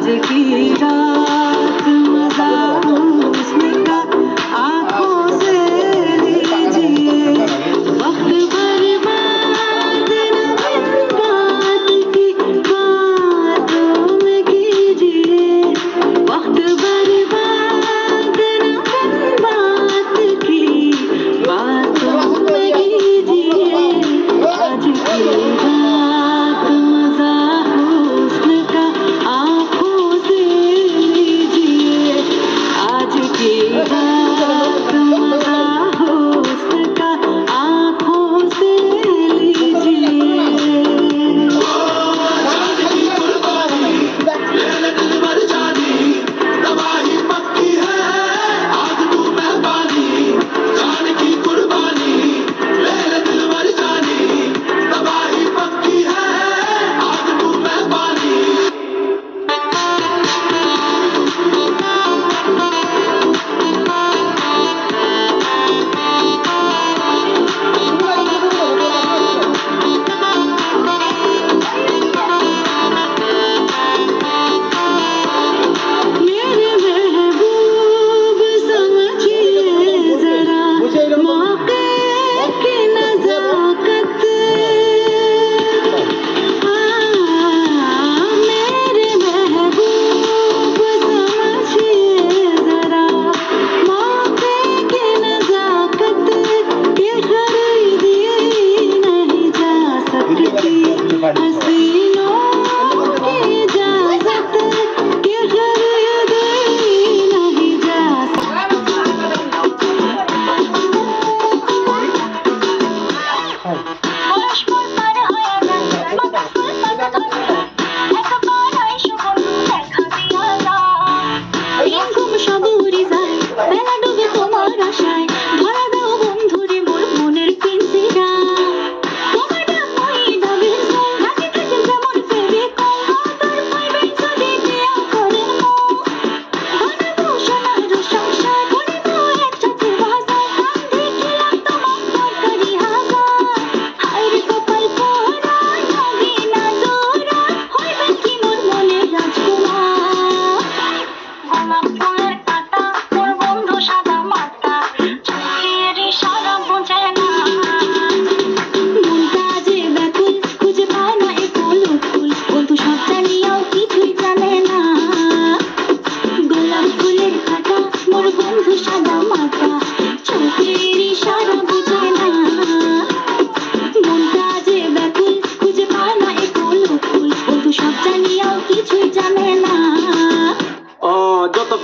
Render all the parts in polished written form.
आज की रात मजा हुस्न का आंखों से लीजिए, वक्त बर्बाद न बात की बातों में कीजिए, वक्त बर्बाद न बात की बातों में कीजिए, आज की रात मजा हुस्न का आंखों से लीजिए, आज की रात मजा हुस्न का आंखों से लीजिए।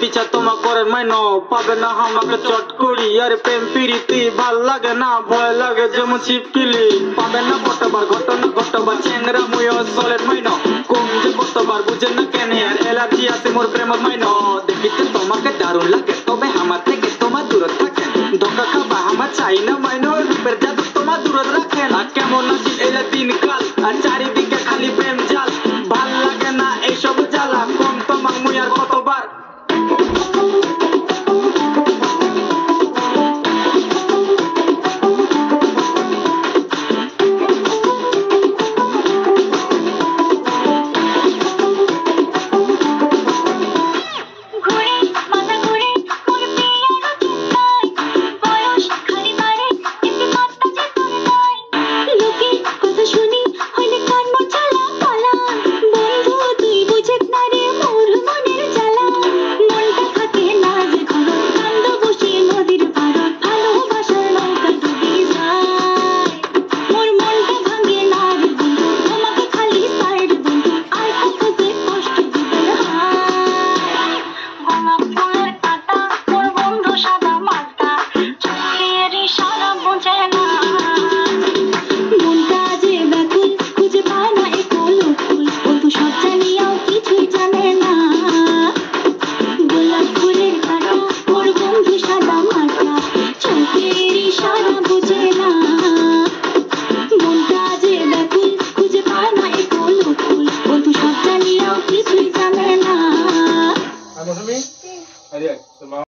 পিছা তোমা করেন মাইনো পাবে না আমাকে চট করি আর প্রেম প্রীতি ভাল লাগে না ভয় লাগে যেমন ছিপকিলি পাবে না কতবার ঘটনা ঘটবার চেংরা মুয়ো সলেট মাইনো কোন যে কতবার বুঝে না কেন আর এলার্জি আছে মোর প্রেমত মাইনো দেখিতে তোমাকে দারুণ লাগে তবে আমার থেকে তোমার দূরে থাকেন ধোকা খাবা আমার চাই না মাইনো রূপের জাদু তোমার দূরে রাখেন আর কেমন আছি এলা দিন কাল আর চারিদিকে খালি প্রেম জাল ভাল লাগে না এইসব জ্বালা কোন তোমার মুই আর কতবার Vamos a mí. Adiós.